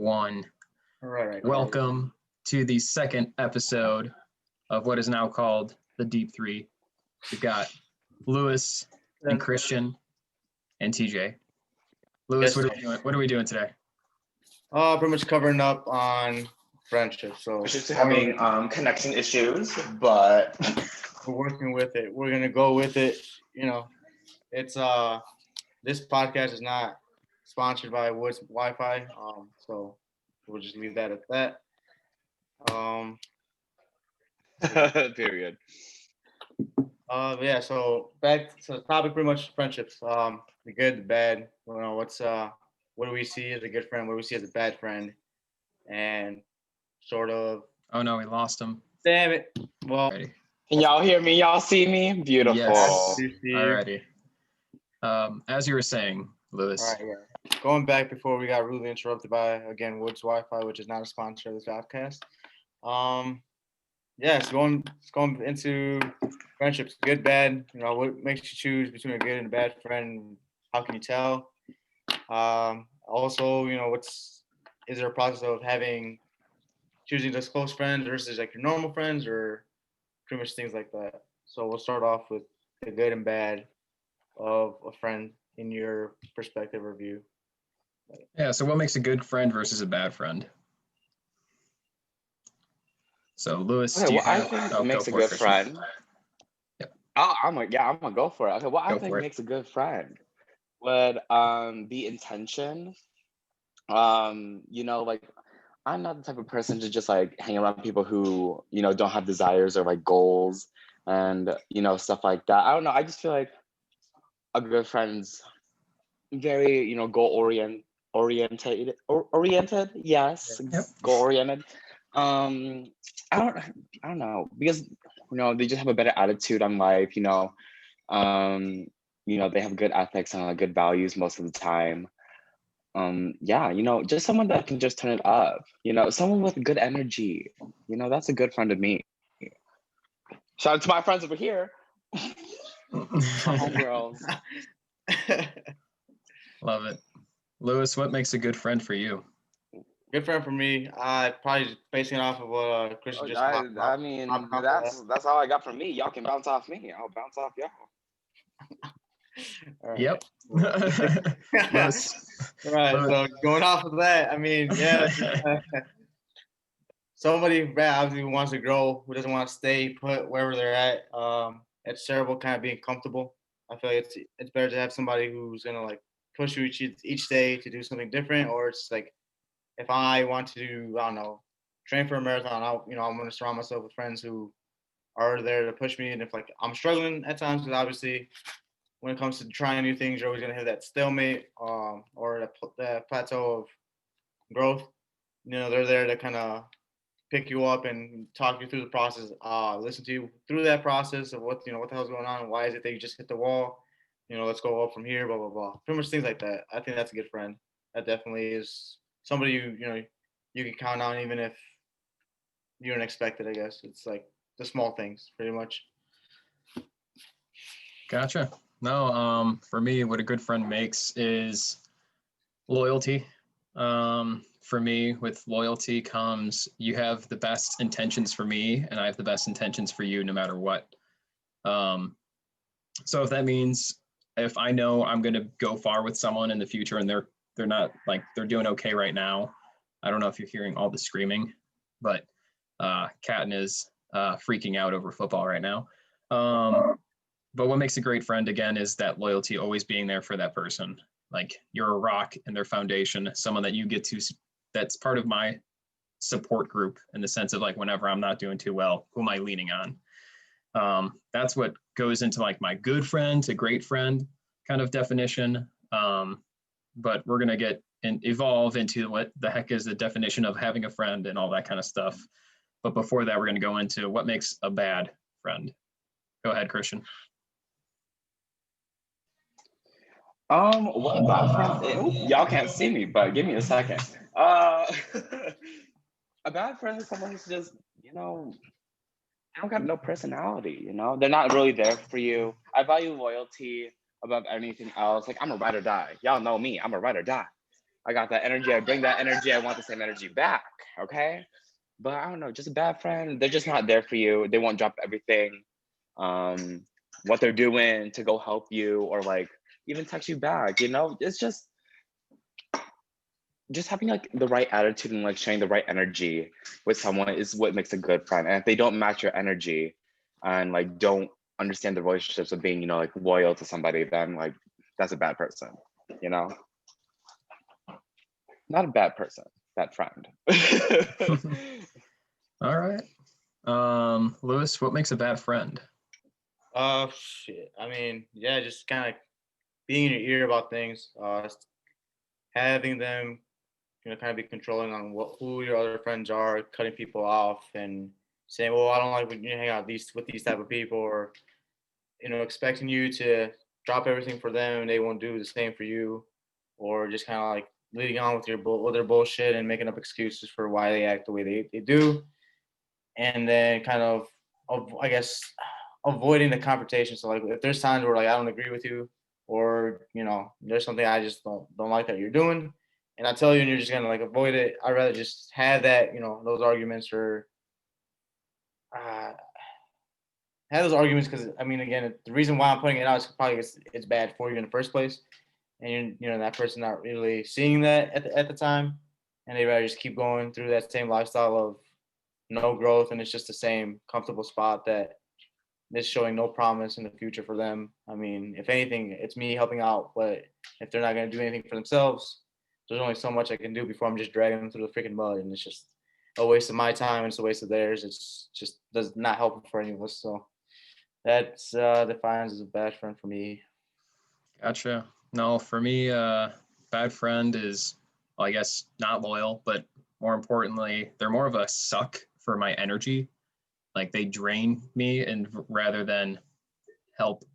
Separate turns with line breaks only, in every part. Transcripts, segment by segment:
One.
All right.
Welcome to the second episode of what is now called the Deep Three. We've got Lewis and Christian and TJ. Lewis,
Yes,
what are we doing today?
pretty much covering up on friendship. So
Just having connection issues, but
we're working with it. We're gonna go with it. You know, it's this podcast is not sponsored by Woods Wi-Fi. So we'll just leave that at that.
period.
Yeah. So back to the topic, pretty much friendships. The good, the bad. You know, what do we see as a good friend? What do we see as a bad friend? And sort of.
Oh no, we lost him.
Damn it. Well.
Alrighty.
Can y'all hear me? Y'all see me? Beautiful.
Yes. Alrighty. As you were saying, Lewis.
All right, yeah. Going back before we got rudely interrupted by, again, Woods Wi-Fi, which is not a sponsor of this podcast. It's going into friendships, good, bad. You know, what makes you choose between a good and a bad friend? How can you tell? Also, you know, is there a process of choosing those close friends versus like your normal friends, or pretty much things like that? So we'll start off with the good and bad of a friend in your perspective or view.
Yeah, so what makes a good friend versus a bad friend? So Lewis,
Okay, I think it makes a good friend.
Yep.
I'm gonna go for it. Okay, what I think makes a good friend would be intention. You know, like I'm not the type of person to just like hang around people who, you know, don't have desires or like goals and, you know, stuff like that. I don't know. I just feel like a good friend's very, you know, oriented. Yes,
Yep.
goal oriented. I don't know, because, you know, they just have a better attitude on life. You know, they have good ethics and good values most of the time. You know, just someone that can just turn it up. You know, someone with good energy. You know, that's a good friend to me. Shout out to my friends over here. My homegirls.
Love it. Lewis, what makes a good friend for you?
Good friend for me, probably just basing it off of what Christian just
I mean, that's all I got from me. Y'all can bounce off me. I'll bounce off y'all.
Right.
Yep.
Yes. Right. So going off of that, I mean, yeah, somebody obviously who wants to grow, who doesn't want to stay put wherever they're at. It's terrible kind of being comfortable. I feel like it's better to have somebody who's gonna like push you each day to do something different, or it's like if I want to, I don't know, train for a marathon, I'm going to surround myself with friends who are there to push me. And if like I'm struggling at times, because obviously when it comes to trying new things, you're always going to have that stalemate or that plateau of growth. You know, they're there to kind of pick you up and talk you through the process, listen to you through that process of what the hell's going on, and why is it that you just hit the wall? You know, let's go up from here, blah blah blah. Pretty much things like that. I think that's a good friend. That definitely is somebody you can count on, even if you don't expect it. I guess it's like the small things, pretty much.
Gotcha. No, for me, what a good friend makes is loyalty. For me, with loyalty comes you have the best intentions for me, and I have the best intentions for you, no matter what. So if that means if I know I'm going to go far with someone in the future, and they're not like they're doing okay right now. I don't know if you're hearing all the screaming, but Catton is freaking out over football right now. But what makes a great friend, again, is that loyalty, always being there for that person. Like you're a rock in their foundation, someone that you get to, that's part of my support group in the sense of like, whenever I'm not doing too well, who am I leaning on? That's what goes into like my good friend to great friend kind of definition. But we're going to evolve into what the heck is the definition of having a friend and all that kind of stuff. But before that, we're going to go into what makes a bad friend. Go ahead, Christian.
What a bad friend. Y'all can't see me, but give me a second. A bad friend is someone who's just, you know, they don't got no personality, you know? They're not really there for you. I value loyalty above anything else. Like, I'm a ride or die. Y'all know me. I'm a ride or die. I got that energy, I bring that energy, I want the same energy back, okay? But I don't know, just a bad friend, they're just not there for you. They won't drop everything, what they're doing to go help you or like even text you back, you know? It's just having like the right attitude and like sharing the right energy with someone is what makes a good friend. And if they don't match your energy and like don't understand the relationships of being, you know, like loyal to somebody, then like that's a bad person, you know? Not a bad person, bad friend.
All right. Lewis, what makes a bad friend?
Shit. I mean, yeah, just kind of being in your ear about things. Having them, kind of be controlling on who your other friends are, cutting people off, and saying, "Well, I don't like when you hang out with these type of people," or expecting you to drop everything for them and they won't do the same for you, or just kind of like leading on with with their bullshit and making up excuses for why they act the way they do, and then kind of I guess avoiding the confrontation. So like if there's times where like I don't agree with you, or there's something I just don't like that you're doing, and I tell you and you're just gonna like avoid it, I'd rather just have that those arguments, or uh, have those arguments, because I mean, again, the reason why I'm putting it out is probably it's bad for you in the first place, and that person not really seeing that at the time, and they rather just keep going through that same lifestyle of no growth, and it's just the same comfortable spot that is showing no promise in the future for them. I mean, if anything, it's me helping out, but if they're not going to do anything for themselves, there's only so much I can do before I'm just dragging them through the freaking mud, and it's just a waste of my time and it's a waste of theirs. It's just does not help for any of us. So that's defines as a bad friend for me.
Gotcha. No, for me, bad friend is, well, I guess, not loyal, but more importantly, they're more of a suck for my energy. Like they drain me, and rather than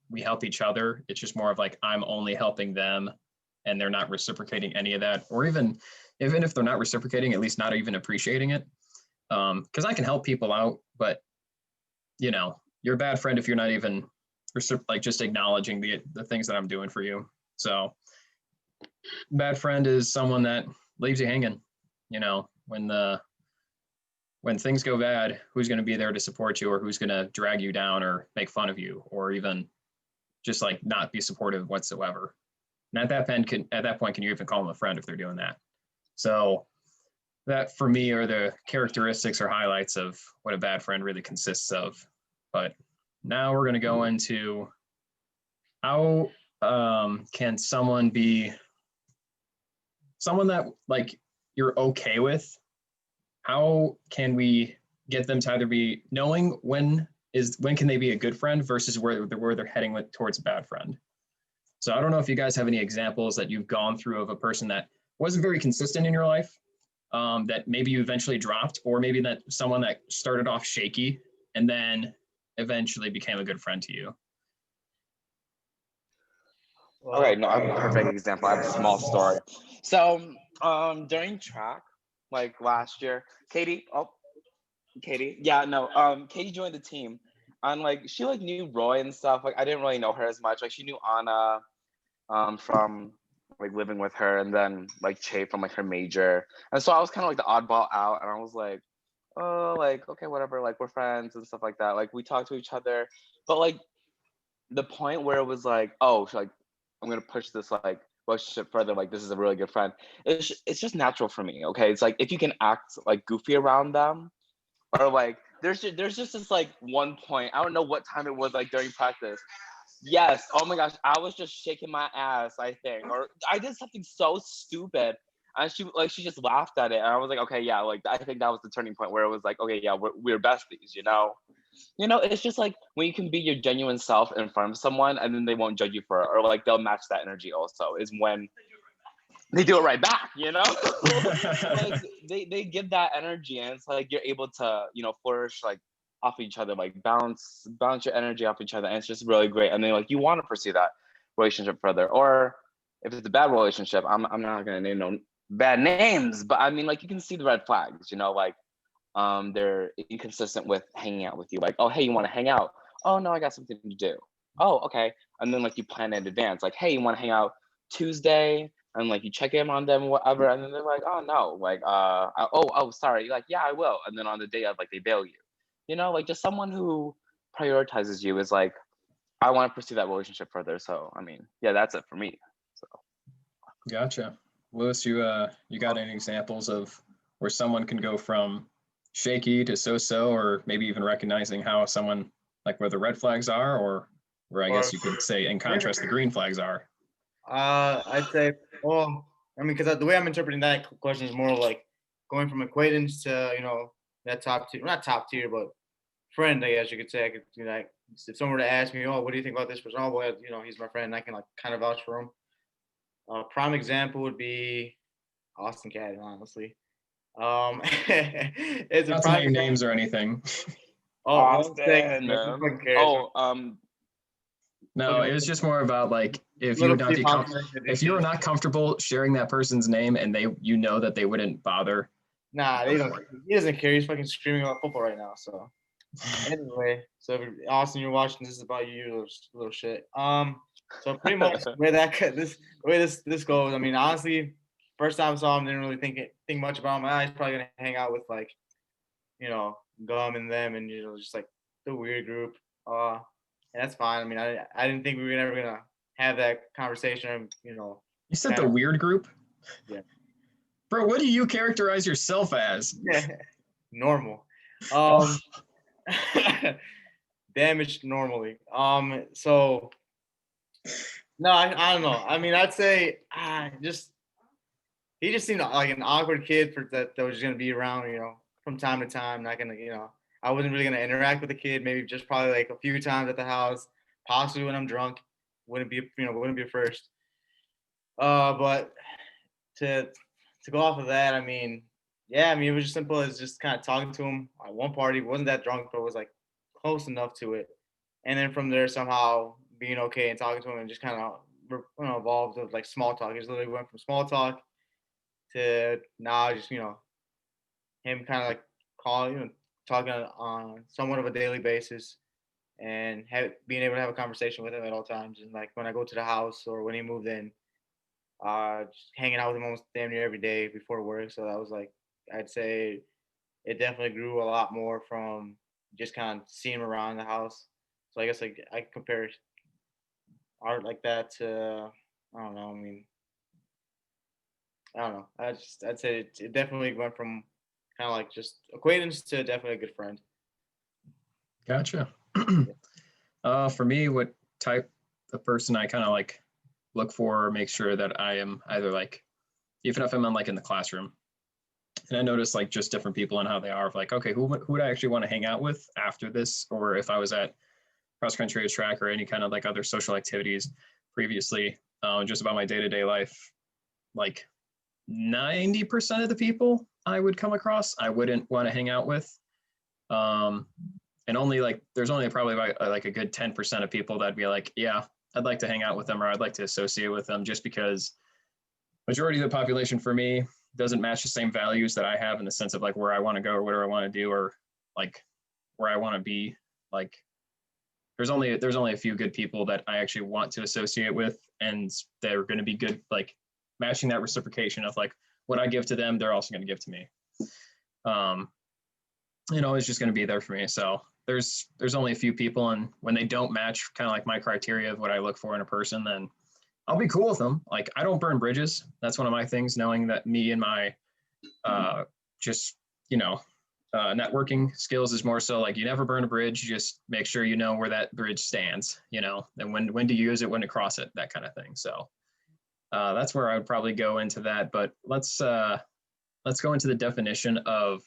we help each other, it's just more of like I'm only helping them and they're not reciprocating any of that, or even if they're not reciprocating, at least not even appreciating it. Because I can help people out, but you're a bad friend if you're not even like just acknowledging the things that I'm doing for you. So bad friend is someone that leaves you hanging. When things go bad, who's going to be there to support you, or who's going to drag you down or make fun of you, or even just like not be supportive whatsoever. And at that point, can you even call them a friend if they're doing that? So that for me are the characteristics or highlights of what a bad friend really consists of. But now we're going to go into how can someone be someone that like you're okay with? How can we get them to either be knowing when can they be a good friend versus where they're heading towards a bad friend? So I don't know if you guys have any examples that you've gone through of a person that wasn't very consistent in your life, that maybe you eventually dropped, or maybe that someone that started off shaky and then eventually became a good friend to you.
All right, no, I have a perfect example. I have a small story. So during track, like last year, Katie, yeah, no, Katie joined the team, and like she like knew Roy and stuff. Like I didn't really know her as much. Like she knew Anna from like living with her, and then like Che from like her major. And so I was kind of like the oddball out, and I was like, oh, like okay, whatever, like we're friends and stuff like that. Like we talk to each other, but like the point where it was like, oh, like I'm gonna push this like relationship further. Like this is a really good friend. It's just natural for me. Okay, it's like if you can act like goofy around them, or like there's just this like one point. I don't know what time it was, like during practice. Yes. Oh my gosh, I was just shaking my ass, I think, or I did something so stupid, and she just laughed at it, and I was like, okay, yeah, like I think that was the turning point where it was like, okay, yeah, we're besties, you know. It's just like when you can be your genuine self in front of someone, and then they won't judge you for it, or like they'll match that energy. Also, is when they do it right back. Like they give that energy, and it's like you're able to flourish like off each other, like bounce your energy off each other, and it's just really great. And then like you want to pursue that relationship further, or if it's a bad relationship, I'm not gonna name no bad names, but I mean like you can see the red flags. Like they're inconsistent with hanging out with you. Like, oh hey, you want to hang out? Oh no, I got something to do. Oh okay, and then like you plan in advance. Like, hey, you want to hang out Tuesday and like you check in on them, whatever, and then they're like, oh no, like oh sorry, you're like, yeah, I will, and then on the day of, like, they bail you. Like just someone who prioritizes you is like, I want to pursue that relationship further. So I mean, yeah, that's it for me. So
Gotcha. Lewis, you got any examples of where someone can go from shaky to so-so, or maybe even recognizing how someone, like, where the red flags are, or where I guess you could say in contrast the green flags are?
I'd say, well, I mean, because the way I'm interpreting that question is more like going from acquaintance to, that top tier, not top tier, but friend, I guess you could say. I could, like, if someone were to ask me, oh, what do you think about this person? Oh, boy, he's my friend. I can, like, kind of vouch for him. Prime example would be Austin Cadden, honestly. It's a
Not to
prime
name
example.
names or anything.
Oh,
Austin.
No, it was just more about, like, if you
little
would not be if you were
edition.
not comfortable sharing that person's name and they, that they wouldn't bother.
Nah, they don't. He doesn't care. He's fucking screaming about football right now. So anyway, so if Austin, you're watching, this is about you, little shit. So pretty much where this goes. I mean, honestly, first time I saw him, didn't really think much about him. He's probably gonna hang out with, like, Gum and them, and just like the weird group. And that's fine. I mean, I didn't think we were ever gonna have that conversation.
You said the weird group?
Yeah.
Bro, what do you characterize yourself as?
Normal. Damaged normally. So no, I don't know. I mean, I'd say he just seemed like an awkward kid that was just gonna be around, from time to time. Not gonna, I wasn't really gonna interact with the kid. Maybe just probably like a few times at the house, possibly when I'm drunk. Wouldn't be a first. But to go off of that, I mean, yeah, I mean, it was just simple as just kind of talking to him at one party. Wasn't that drunk, but was like close enough to it. And then from there, somehow being okay and talking to him, and just kind of evolved with like small talk. It just literally went from small talk to now just him kind of like calling, talking on somewhat of a daily basis, and being able to have a conversation with him at all times. And like when I go to the house or when he moved in, just hanging out with him almost damn near every day before work. So that was like, I'd say it definitely grew a lot more from just kind of seeing him around the house. So I guess like I compare art like that to, I don't know. I mean, I don't know. I'd say it definitely went from kind of like just acquaintance to definitely a good friend.
Gotcha. For me, what type of person I kind of like look for or make sure that I am either, like, even if I'm in, like, in the classroom, and I notice, like, just different people and how they are, like, okay, who would I actually want to hang out with after this? Or if I was at cross country or track or any kind of like other social activities previously, just about my day-to-day life, like 90% of the people I would come across, I wouldn't want to hang out with. And only like, there's only probably like a good 10% of people that'd be like, yeah, I'd like to hang out with them, or I'd like to associate with them, just because majority of the population for me doesn't match the same values that I have in the sense of like where I want to go or whatever I want to do, or like where I want to be. Like there's only a few good people that I actually want to associate with, and they're going to be good, like matching that reciprocation of like what I give to them, they're also going to give to me. It's just going to be there for me. So there's only a few people, and when they don't match kind of like my criteria of what I look for in a person, then I'll be cool with them. Like I don't burn bridges. That's one of my things, knowing that me and my networking skills is more so like you never burn a bridge, just make sure you know where that bridge stands, and when to use it, when to cross it, that kind of thing. So that's where I would probably go into that. But let's go into the definition of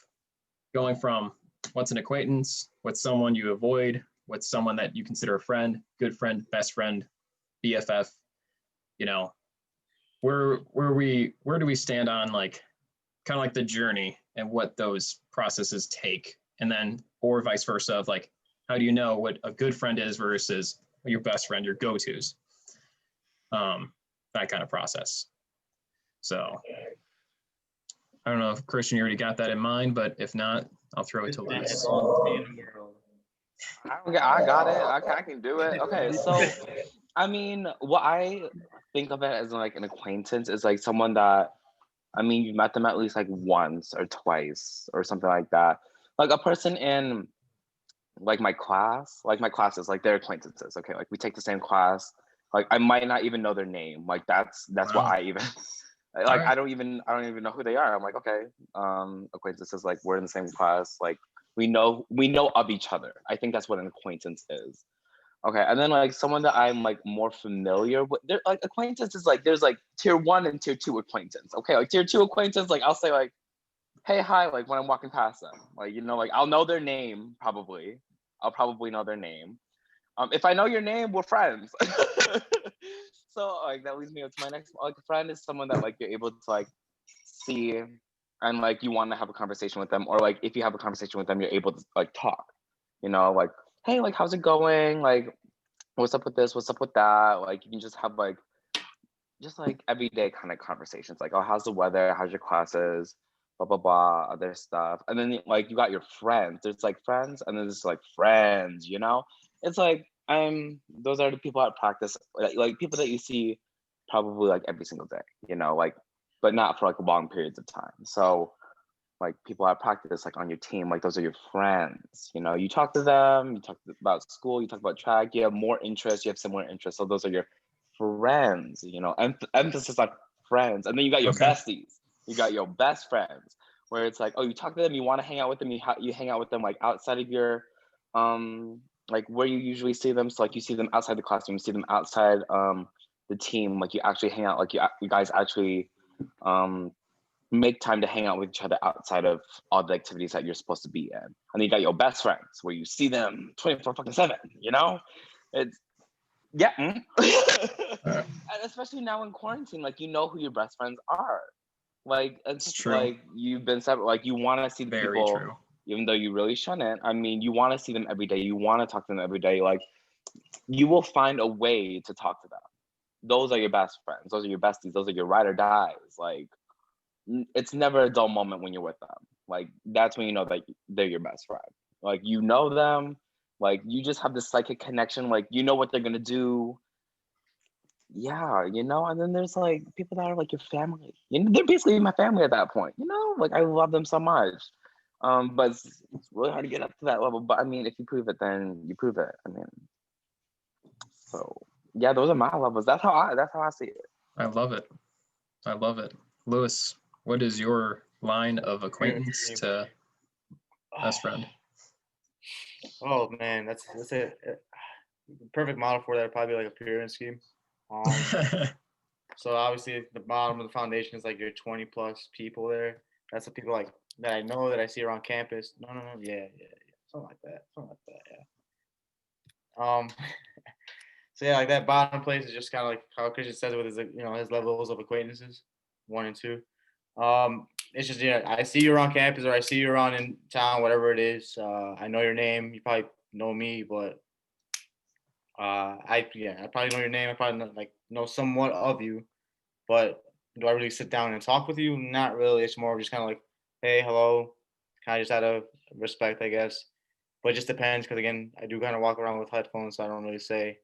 going from what's an acquaintance, what's someone you avoid, what's someone that you consider a friend, good friend, best friend, BFF. Where do we stand on like kind of like the journey and what those processes take, and then or vice versa of like how do you know what a good friend is versus your best friend, your go-tos, that kind of process. So I don't know if Christian, you already got that in mind, but if not, I'll throw it to Lewis.
I got it. I can do it. Okay, so I mean, what I think of it as like an acquaintance is like someone that, I mean, you met them at least like once or twice or something like that. Like a person in like my classes, like they're acquaintances. Okay, like we take the same class. Like I might not even know their name. Like that's what
Wow.
I even like.
All right.
I don't even know who they are. I'm like, okay, acquaintances. Like we're in the same class. Like we know of each other. I think that's what an acquaintance is. Okay, and then like someone that I'm like more familiar with, they're like acquaintance is like there's like tier 1 and tier 2 acquaintance. Okay, like tier 2 acquaintance, like I'll say like, hey, hi, like when I'm walking past them, like like I'll know their name probably. I'll probably know their name. If I know your name, we're friends. So like that leads me up to my next. Like a friend is someone that like you're able to like see, and like you want to have a conversation with them, or like if you have a conversation with them, you're able to like talk. Like hey, like how's it going? Like what's up with this? What's up with that? Like you can just have like everyday kind of conversations. Like oh, how's the weather? How's your classes? Blah blah blah, other stuff. And then like you got your friends. There's like friends, and then there's like friends. It's like those are the people at practice, like people that you see probably like every single day. Like but not for like long periods of time. So like people at practice, like on your team, like those are your friends. You talk to them, you talk about school, you talk about track, you have more interests, you have similar interests. So those are your friends, emphasis on friends. And then you got your
Okay.
besties, you got your best friends, where it's like, oh, you talk to them, you want to hang out with them, you hang out with them like outside of your, like where you usually see them. So like you see them outside the classroom, you see them outside the team, like you actually hang out, like you guys actually make time to hang out with each other outside of all the activities that you're supposed to be in. And then you got your best friends where you see them 24/7, It's yeah. And especially now in quarantine, like who your best friends are. Like
It's true.
like you've been separate, like you want to see the
Very
people,
true.
even though you really shouldn't. I mean, you want to see them every day, you want to talk to them every day. Like you will find a way to talk to them. Those are your best friends, those are your besties, those are your ride or dies. Like it's never a dull moment when you're with them. Like that's when you know that they're your best friend. Like them, like you just have this psychic connection. Like what they're gonna do. Yeah, And then there's like people that are like your family. They're basically my family at that point. Like I love them so much. But it's really hard to get up to that level. But I mean, if you prove it, then you prove it. I mean, so yeah, those are my levels. That's how I see it.
I love it. I love it. Lewis, what is your line of acquaintance to best friend?
Oh man, that's a perfect model for that. Would probably be like a pyramid scheme. So obviously the bottom of the foundation is like your 20 plus people there. That's the people like that I know that I see around campus. No, yeah. Something like that, yeah. So yeah, like that bottom place is just kind of like how Christian says it with his his levels of acquaintances, 1 and 2. It's just I see you around campus or I see you around in town, whatever it is. I know your name. You probably know me, but I probably know your name. I probably know somewhat of you, but do I really sit down and talk with you? Not really. It's more just kind of like, hey, hello, kind of just out of respect, I guess. But it just depends because again, I do kind of walk around with headphones, so I don't really say.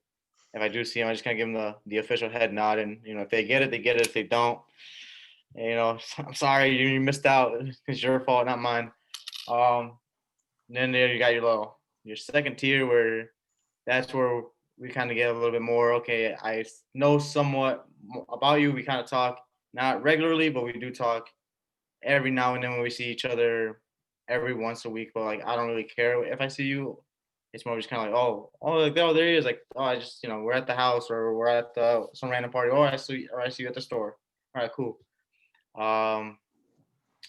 If I do see them, I just kind of give them the official head nod, and if they get it, they get it. If they don't, I'm sorry, you missed out. It's your fault, not mine. Then there you got your second tier where that's where we kind of get a little bit more. Okay, I know somewhat about you. We kind of talk not regularly, but we do talk every now and then when we see each other every once a week. But like I don't really care if I see you. It's more just kind of like like there he is. Like I just we're at the house or we're at some random party. I see you at the store. All right, cool.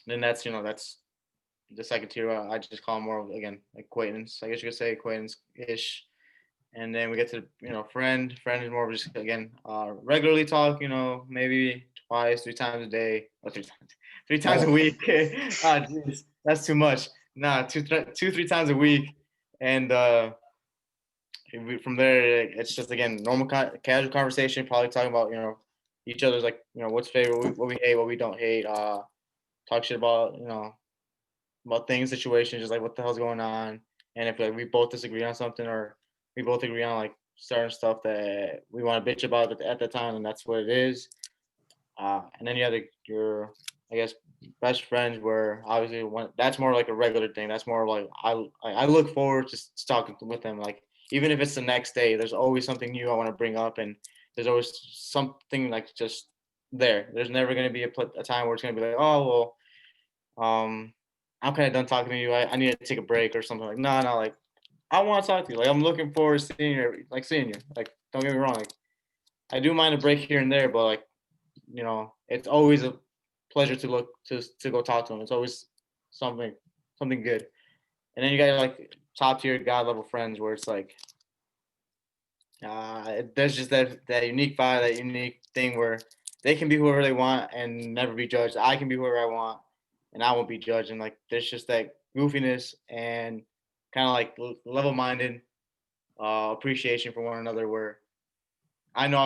Then that's that's the second tier. I just call more of, again, acquaintance. I guess you could say acquaintance-ish. And then we get to friend. Friend is more of just again regularly talk. Maybe twice, 3 times a day, or 3 times a week. Geez, that's too much. Nah, 3 times a week, and from there it's just again normal casual conversation. Probably talking about each other's like what's favorite, what we hate, what we don't hate. Talk shit about about things, situations, just like what the hell's going on, and if like we both disagree on something or we both agree on like certain stuff that we want to bitch about at the time, and that's what it is. And then you have your, I guess, best friends, where obviously that's more like a regular thing. That's more like I look forward to talking with them. Like even if it's the next day, there's always something new I want to bring up, and there's always something like just there. There's never going to be a time where it's going to be like, oh well, I'm kind of done talking to you. I need to take a break or something. Like no, like I want to talk to you. Like I'm looking forward to seeing you. Like seeing you. Like don't get me wrong. Like I do mind a break here and there, but like it's always a pleasure to go talk to them. It's always something good. And then you got like top tier God level friends where it's like there's just that unique vibe, that unique thing where they can be whoever they want and never be judged. I can be whoever I want and I won't be judged. And like there's just that goofiness and kind of like level minded appreciation for one another where I know,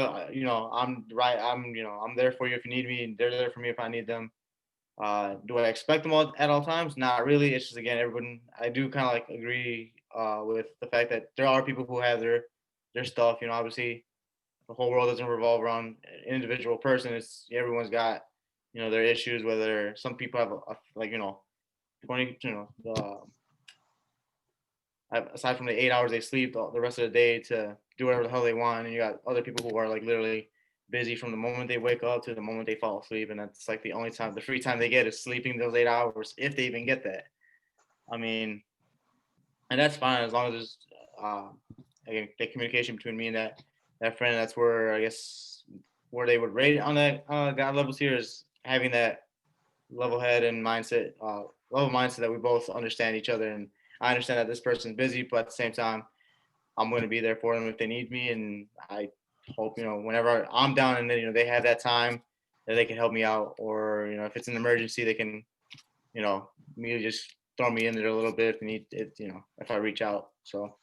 I'm right. I'm there for you if you need me, and they're there for me if I need them. Do I expect them at all times? Not really. It's just again, everyone. I do kind of like agree with the fact that there are people who have their stuff. Obviously, the whole world doesn't revolve around an individual person. It's everyone's got their issues. Whether some people have like 20 aside from the 8 hours they sleep, the rest of the day to do whatever the hell they want. And you got other people who are like literally busy from the moment they wake up to the moment they fall asleep. And that's like the only time, the free time they get is sleeping those 8 hours, if they even get that. I mean, and that's fine as long as there's, again, the communication between me and that friend. That's where, I guess, where they would rate on that God levels here is having that level head and mindset, that we both understand each other. And I understand that this person's busy, but at the same time, I'm going to be there for them if they need me. And I hope, whenever I'm down and then, they have that time that they can help me out, or, if it's an emergency, they can, immediately just throw me in there a little bit if they need it, if I reach out. So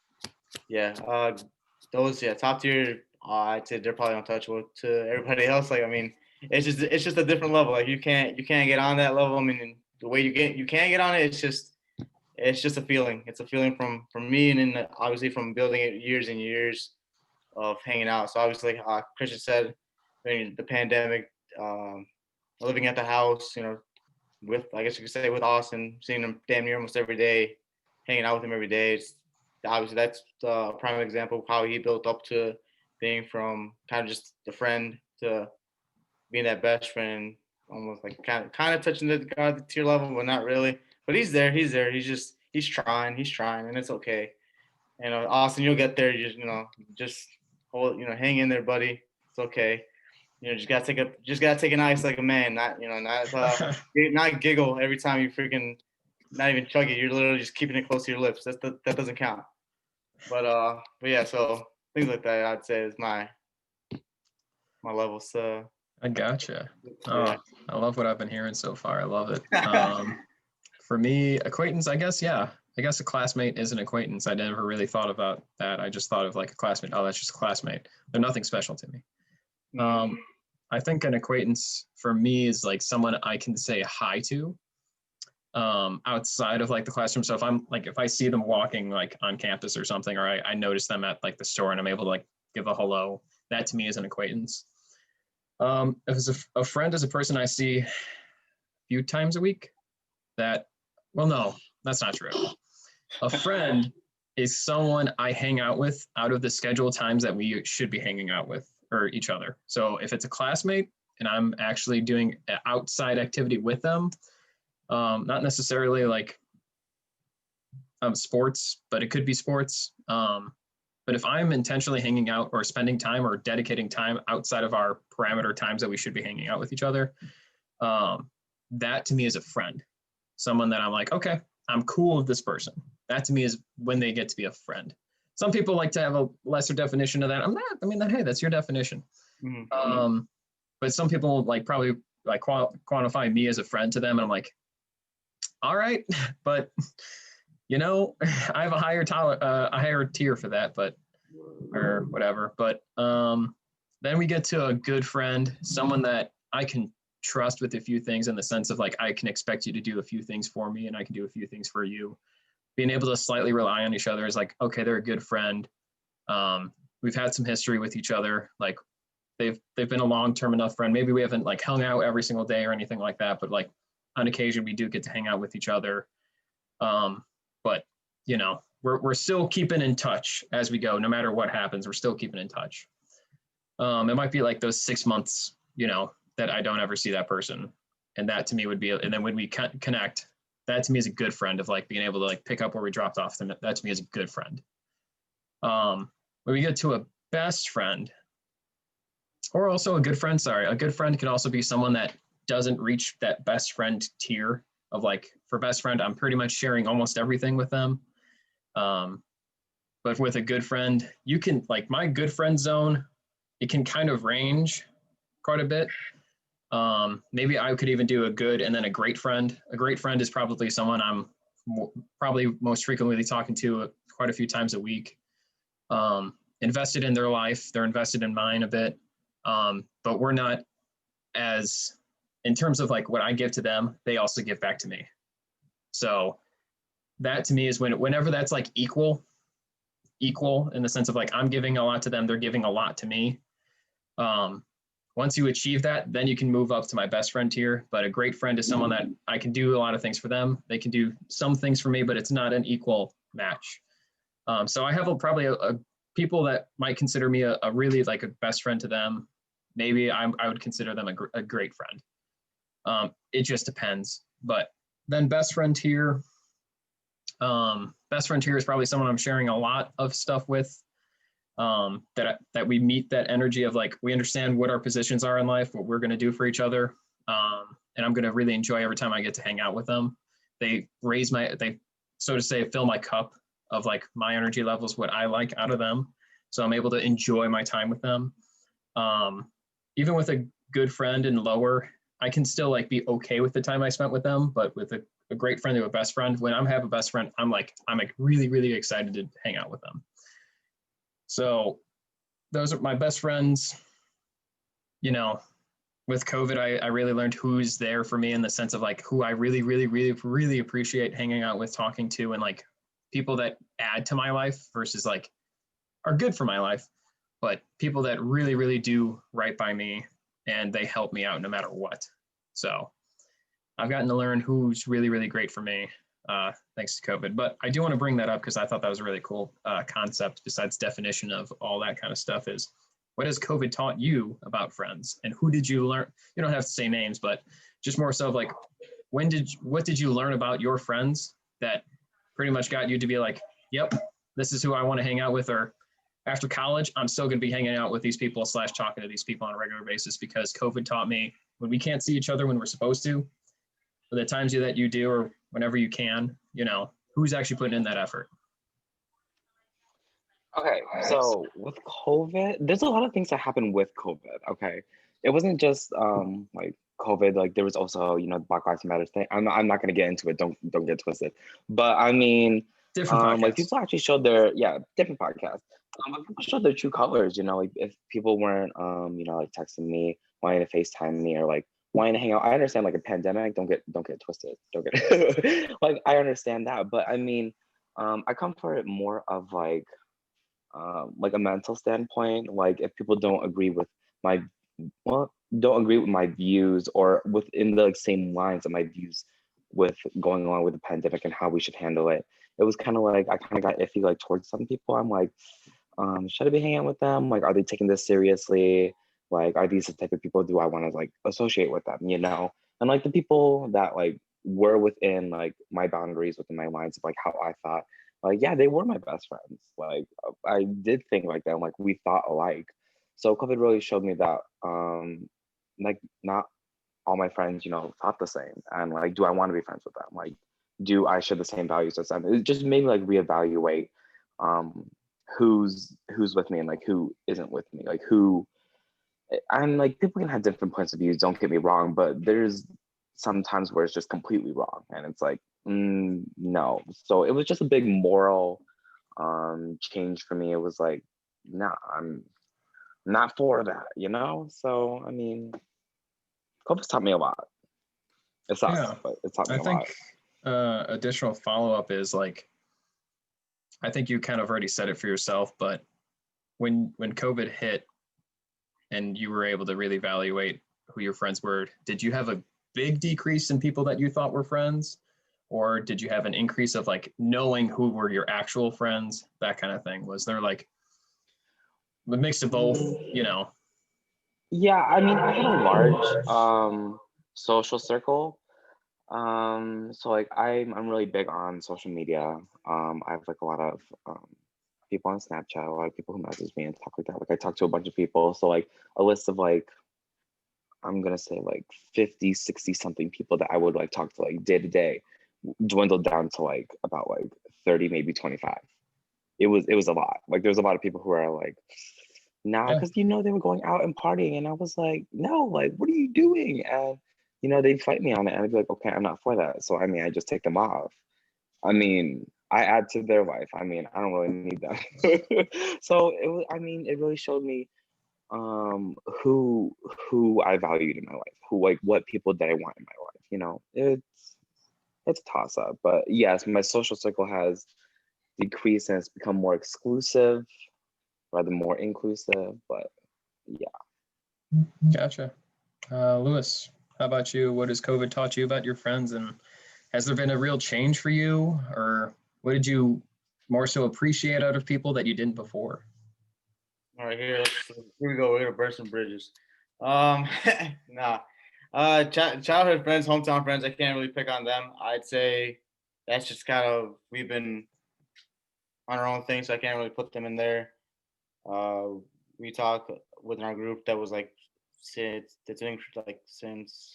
yeah, top tier, I'd say they're probably untouchable to everybody else. Like, I mean, it's just a different level. Like you can't get on that level. I mean, the way you can get on it, it's just a feeling. It's a feeling from me, and then obviously from building it years and years of hanging out. So obviously, Christian said during the pandemic, living at the house, with, I guess you could say, with Austin, seeing him damn near almost every day, hanging out with him every day. Obviously that's the prime example of how he built up to being from kind of just the friend to being that best friend, almost like kind of touching the tier level, but not really. But he's there. He's trying, and it's okay. And Austin, you'll get there. Just hold, hang in there, buddy. It's okay. Just gotta take an ice like a man, not giggle every time you freaking, not even chug it. You're literally just keeping it close to your lips. That doesn't count. But yeah, so things like that I'd say is my level. So
I gotcha.
yeah.
I love what I've been hearing so far. I love it. For me, acquaintance, I guess, yeah. I guess a classmate is an acquaintance. I never really thought about that. I just thought of like a classmate. Oh, that's just a classmate. They're nothing special to me. I think an acquaintance for me is like someone I can say hi to outside of like the classroom. So if I see them walking like on campus or something, or I notice them at like the store and I'm able to like give a hello, that to me is an acquaintance. If it's a friend is a person I see a few times a week, no, that's not true. A friend is someone I hang out with out of the scheduled times that we should be hanging out with or each other. So if it's a classmate and I'm actually doing an outside activity with them, not necessarily like sports, but it could be sports. But if I'm intentionally hanging out or spending time or dedicating time outside of our parameter times that we should be hanging out with each other, that to me is a friend. Someone that I'm like, okay, I'm cool with this person. That to me is when they get to be a friend. Some people like to have a lesser definition of that. I'm not. I mean, hey, that's your definition. Mm-hmm. But some people like probably like quantify me as a friend to them, and I'm like, all right, but I have a higher tier for that, but or whatever. But then we get to a good friend, someone that I can trust with a few things in the sense of like I can expect you to do a few things for me, and I can do a few things for you. Being able to slightly rely on each other is like, okay, they're a good friend. we've had some history with each other. Like they've been a long-term enough friend. Maybe we haven't like hung out every single day or anything like that, but like on occasion we do get to hang out with each other. But you know, we're still keeping in touch as we go. No matter what happens, we're still keeping in touch. It might be like those 6 months, you know, that I don't ever see that person, and that to me would be. And then when we connect, that to me is a good friend, of like being able to like pick up where we dropped off. That to me is a good friend. When we get to a best friend, or also a good friend, sorry, a good friend can also be someone that doesn't reach that best friend tier of like, for best friend, I'm pretty much sharing almost everything with them. But with a good friend, you can, like my good friend zone, it can kind of range quite a bit. Maybe I could even do a good and then a great friend. A great friend is probably someone I'm probably most frequently talking to quite a few times a week. Invested in their life, they're invested in mine a bit. But we're not as, in terms of like what I give to them, they also give back to me. So that to me is whenever that's like equal in the sense of like I'm giving a lot to them, they're giving a lot to me. Once you achieve that, then you can move up to my best friend tier. But a great friend is someone that I can do a lot of things for them. They can do some things for me, but it's not an equal match. So I have probably a people that might consider me a really like a best friend to them. Maybe I would consider them a great friend. It just depends. But then best friend tier is probably someone I'm sharing a lot of stuff with. That we meet that energy of like, we understand what our positions are in life, what we're going to do for each other. And I'm going to really enjoy every time I get to hang out with them. They so to say, fill my cup of like my energy levels, what I like out of them. So I'm able to enjoy my time with them. Even with a good friend and lower, I can still like be okay with the time I spent with them. But with a great friend to a best friend, when I have a best friend, I'm like really, really excited to hang out with them. So those are my best friends. You know, with COVID, I really learned who's there for me in the sense of like who I really, really, really, really appreciate hanging out with, talking to, and like people that add to my life versus like are good for my life, but people that really, really do right by me and they help me out no matter what. So I've gotten to learn who's really, really great for me. Thanks to COVID. But I do want to bring that up because I thought that was a really cool concept, besides definition of all that kind of stuff, is what has COVID taught you about friends, and who did you learn? You don't have to say names, but just more so of like, what did you learn about your friends that pretty much got you to be like, yep, this is who I want to hang out with, or after college, I'm still going to be hanging out with these people / talking to these people on a regular basis, because COVID taught me when we can't see each other when we're supposed to, for the times that you do, or whenever you can, you know, who's actually putting in that effort.
Okay, so with COVID, there's a lot of things that happened with COVID. Okay, it wasn't just like COVID. Like there was also, you know, Black Lives Matter thing. I'm not gonna get into it. Don't get twisted. But I mean,
Different podcasts.
like people actually showed their different podcasts. But people showed their true colors. You know, like if people weren't you know, like texting me, wanting to FaceTime me, or like wanting to hang out. I understand like a pandemic. Don't get twisted. Don't get like I understand that, but I mean, I come for it more of like a mental standpoint. Like if people don't agree with my don't agree with my views, or within the like, same lines of my views with going along with the pandemic and how we should handle it. It was kind of like I kind of got iffy like towards some people. I'm like, should I be hanging out with them? Like, are they taking this seriously? Like, are these the type of people do I want to like associate with them? You know, and like the people that like were within like my boundaries, within my lines of like how I thought, like yeah, they were my best friends. Like I did think like them, like we thought alike. So COVID really showed me that like not all my friends, you know, thought the same. And like, do I want to be friends with them? Like, do I share the same values as them? It just made me like reevaluate who's with me and like who isn't with me. Like who, and like people can have different points of views, don't get me wrong, but there's sometimes where it's just completely wrong. And it's like, no. So it was just a big moral change for me. It was like, nah, I'm not for that, you know? So, I mean, COVID's taught me a lot. It sucks, but it taught me a lot.
I think additional follow-up is like, I think you kind of already said it for yourself, but when COVID hit and you were able to really evaluate who your friends were, did you have a big decrease in people that you thought were friends? Or did you have an increase of like knowing who were your actual friends, that kind of thing? Was there like a mix of both, you know?
Yeah, I mean, I had a large social circle. So like I'm really big on social media. I have like a lot of people on Snapchat, a lot of people who message me and talk like that. Like I talk to a bunch of people. So like a list of like, I'm gonna say like 50, 60 something people that I would like talk to like day to day dwindled down to like about like 30, maybe 25. It was a lot. Like there's a lot of people who are like, nah,
Yeah.
because they were going out and partying. And I was like, no, like, what are you doing? And they'd fight me on it. And I'd be like, okay, I'm not for that. So I mean, I just take them off. I mean, I add to their life. I mean, I don't really need them. So it really showed me who I valued in my life, who like what people that I want in my life. It's a toss up. But yes, my social circle has decreased and it's become more exclusive rather more inclusive. But yeah.
Gotcha. Lewis, how about you? What has COVID taught you about your friends? And has there been a real change for you? Or what did you more so appreciate out of people that you didn't before?
All right, here we go. We're gonna burn some bridges. Nah. Childhood friends, hometown friends. I can't really pick on them. I'd say that's just kind of we've been on our own thing, so I can't really put them in there. Uh, we talk within our group that was like since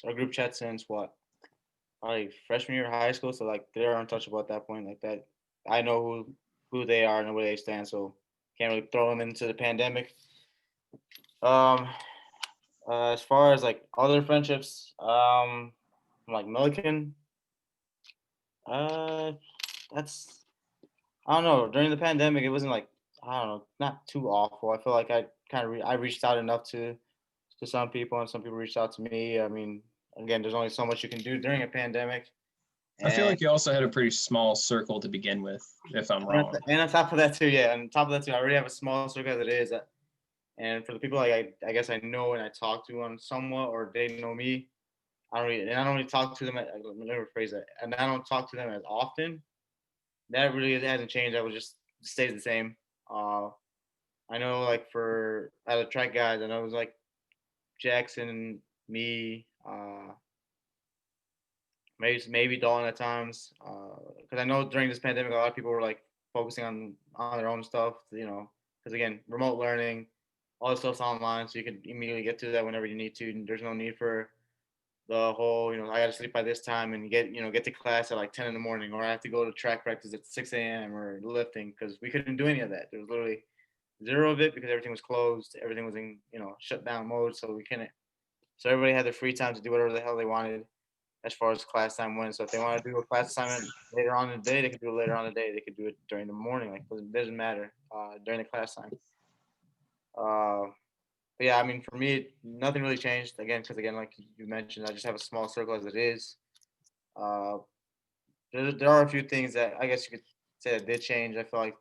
our group chat since what, probably freshman year of high school. So like they're untouchable at that point. Like that, I know who they are and where they stand. So can't really throw them into the pandemic. Um, as far as like other friendships, like Milliken, uh, that's I don't know. During the pandemic, it wasn't like I don't know, not too awful. I feel like I kind of I reached out enough to some people, and some people reached out to me. I mean, again, there's only so much you can do during a pandemic,
I feel
and
like you also had a pretty small circle to begin with, if I'm wrong.
and on top of that too, yeah, on top of that too, I already have a small circle as it is. And for the people like I guess I know and I talk to on somewhat, or they know me, I don't really talk to them. Let me rephrase that. And I don't talk to them as often. That really hasn't changed. That was just stays the same. Uh, I know like for out of track guys, I know it was like Jackson, me, maybe Dalton at times. Because I know during this pandemic, a lot of people were like focusing on their own stuff. Because again, remote learning, all this stuff's online, so you can immediately get to that whenever you need to. And there's no need for the whole, I got to sleep by this time and get to class at like 10 in the morning, or I have to go to track practice at 6 a.m. or lifting, because we couldn't do any of that. There was literally zero of it because everything was closed. Everything was in, shut down mode. So we couldn't, so everybody had their free time to do whatever the hell they wanted as far as class time went. So if they want to do a class assignment later on in the day, they could do it later on in the day. They could do it during the morning. Like, it doesn't matter during the class time. Uh, but yeah, I mean, for me, nothing really changed. Again, because again, like you mentioned, I just have a small circle as it is. Uh, there are a few things that I guess you could say that did change. I feel like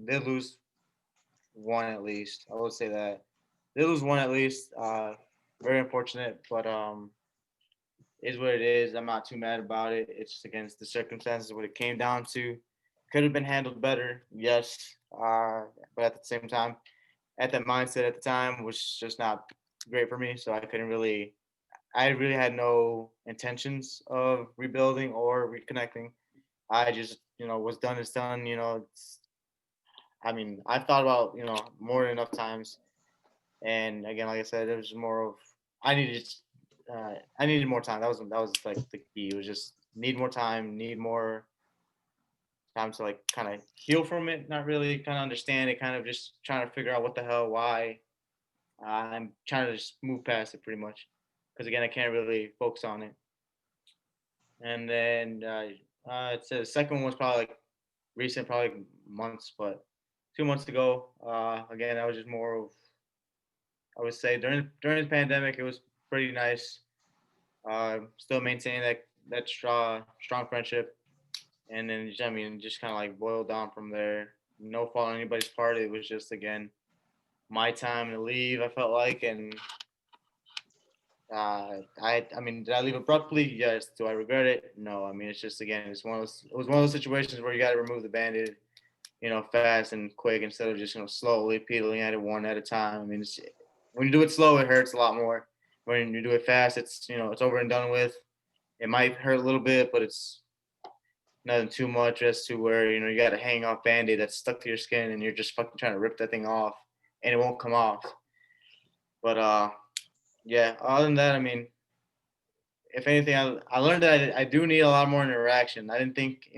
did lose one at least. I would say that did lose one at least. Very unfortunate, but is what it is. I'm not too mad about it. It's just against the circumstances what it came down to. Could have been handled better, yes. But at the same time, at that mindset at the time was just not great for me. So I really had no intentions of rebuilding or reconnecting. I just, what's done is done. I mean, I've thought about, more than enough times. And again, like I said, it was more of, I needed, I needed more time. That was like the key. It was just need more time, need more time to like kind of heal from it. Not really kind of understand it, kind of just trying to figure out what the hell, why. I'm trying to just move past it pretty much, because again, I can't really focus on it. And then it's the second one was probably like recent, probably months, but 2 months ago. Again, that was just more of, I would say during the pandemic, it was pretty nice. Still maintaining that strong friendship, and then I mean just kind of like boiled down from there. no fault on anybody's part. It was just, again, my time to leave, I felt like. And I mean, did I leave abruptly? Yes. Do I regret it? No. I mean, it's just, again, it was one of those situations where you got to remove the Band-Aid, fast and quick instead of just, slowly peeling at it one at a time. I mean, when you do it slow, it hurts a lot more. When you do it fast, it's over and done with. It might hurt a little bit, but it's nothing too much as to where, you got to hang off Band-Aid that's stuck to your skin and you're just fucking trying to rip that thing off and it won't come off. But yeah, other than that, I mean, if anything, I learned that I do need a lot more interaction. I didn't think,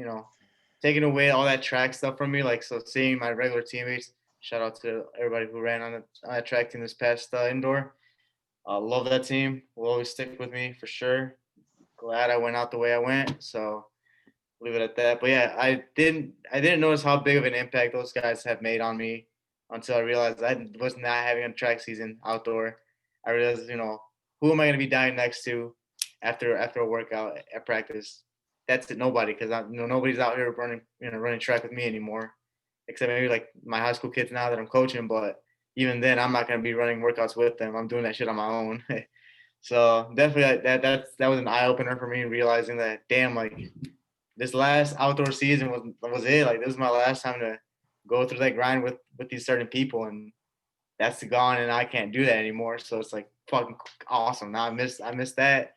taking away all that track stuff from me, like, so seeing my regular teammates, shout out to everybody who ran on that track team this past indoor. Love that team. Will always stick with me for sure. Glad I went out the way I went. So leave it at that. But yeah, I didn't notice how big of an impact those guys have made on me until I realized I was not having a track season outdoor. I realized, who am I going to be dying next to after a workout at practice? That's it. Nobody, because nobody's out here running track with me anymore, except maybe like my high school kids now that I'm coaching. But even then, I'm not going to be running workouts with them. I'm doing that shit on my own. So definitely that was an eye opener for me, realizing that, damn, like, this last outdoor season was it. Like, this is my last time to go through that grind with these certain people, and that's gone, and I can't do that anymore. So it's like fucking awesome. Now I miss that,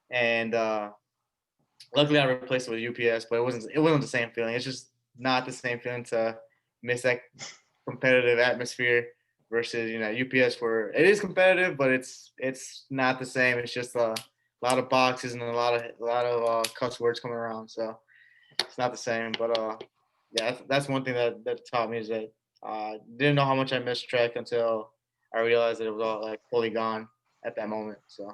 and luckily I replaced it with UPS, but it wasn't the same feeling. It's just not the same feeling to miss that competitive atmosphere versus UPS, where it is competitive, but it's not the same. It's just a lot of boxes and a lot of cuss words coming around, so it's not the same. But yeah, that's one thing that taught me, is that didn't know how much I missed track until I realized that it was all like fully gone at that moment. So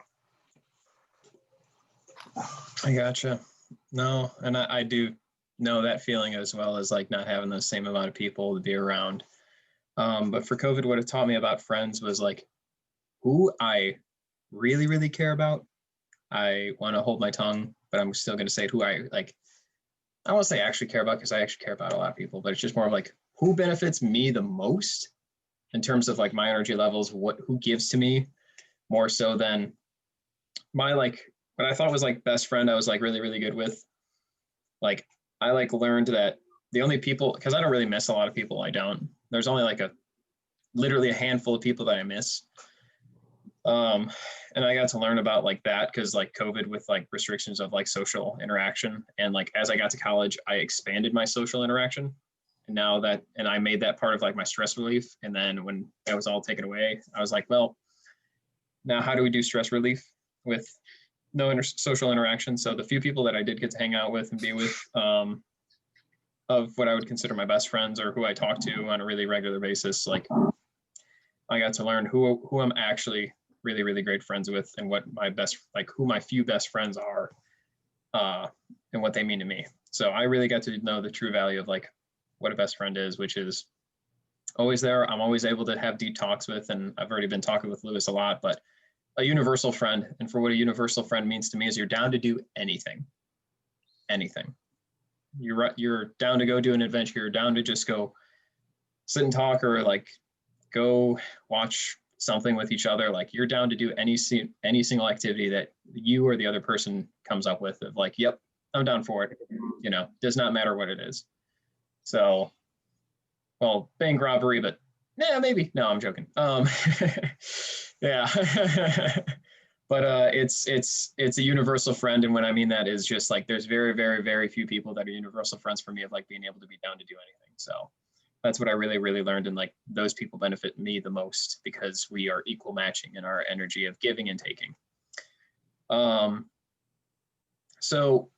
I gotcha. No, and I do know that feeling, as well as like not having the same amount of people to be around. But for COVID, what it taught me about friends was like who I really, really care about. I want to hold my tongue, but I'm still going to say who I like. I won't say actually care about, because I actually care about a lot of people, but it's just more of like who benefits me the most in terms of like my energy levels, who gives to me more so than my like what I thought was like best friend I was like really, really good with. Like I like learned that the only people, because I don't really miss a lot of people, I don't. There's only like literally a handful of people that I miss. And I got to learn about like that because like COVID with like restrictions of like social interaction. And like as I got to college, I expanded my social interaction. And I made that part of like my stress relief. And then when that was all taken away, I was like, well, now how do we do stress relief with no social interaction? So the few people that I did get to hang out with and be with, of what I would consider my best friends, or who I talk to on a really regular basis, like I got to learn who I'm actually really, really great friends with, and what who my few best friends are, and what they mean to me. So I really got to know the true value of like what a best friend is, which is always there. I'm always able to have deep talks with, and I've already been talking with Lewis a lot, but a universal friend. And for what a universal friend means to me is you're down to do anything. You're down to go do an adventure. You're down to just go sit and talk, or like go watch something with each other. Like you're down to do any single activity that you or the other person comes up with, of like, yep, I'm down for it. Does not matter what it is. So, well, bank robbery, but yeah, maybe. No, I'm joking. Yeah. But it's a universal friend. And what I mean that is just like, there's very, very, very few people that are universal friends for me, of like being able to be down to do anything. So that's what I really, really learned. And like those people benefit me the most, because we are equal matching in our energy of giving and taking. So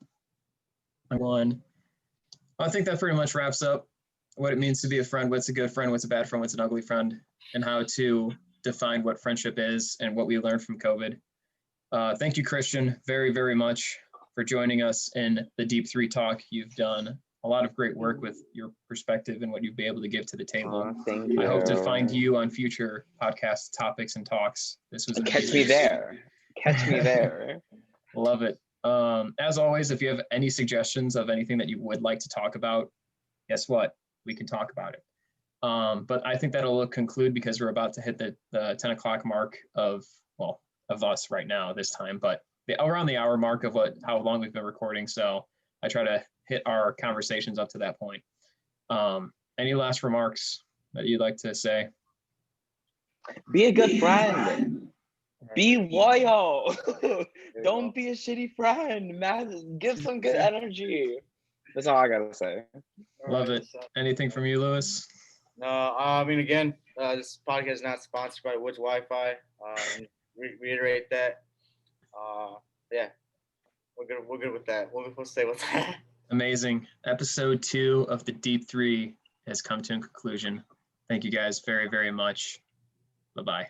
I think that pretty much wraps up what it means to be a friend, what's a good friend, what's a bad friend, what's an ugly friend, and how to define what friendship is and what we learned from COVID. Thank you, Christian, very, very much for joining us in the Deep Three Talk. You've done a lot of great work with your perspective and what you'd be able to give to the table.
Thank you.
I hope to find you on future podcast topics and talks. This was amazing.
Catch me there. Catch me there.
Love it. As always, if you have any suggestions of anything that you would like to talk about, guess what? we can talk about it. But I think that'll conclude because we're about to hit the 10 o'clock mark of us right now this time, but around the hour mark of how long we've been recording. So I try to hit our conversations up to that point. Any last remarks that you'd like to say?
Be a good friend. Be loyal. Don't be a shitty friend, man. Give some good energy. That's all I gotta say.
Love it. Anything from you, Lewis?
No, I mean, again, this podcast is not sponsored by Woods Wi-Fi. Reiterate that. Yeah, we're good with that. We'll stay with that.
Amazing. Episode 2 of the Deep 3 has come to a conclusion. Thank you guys very, very much. Bye-bye.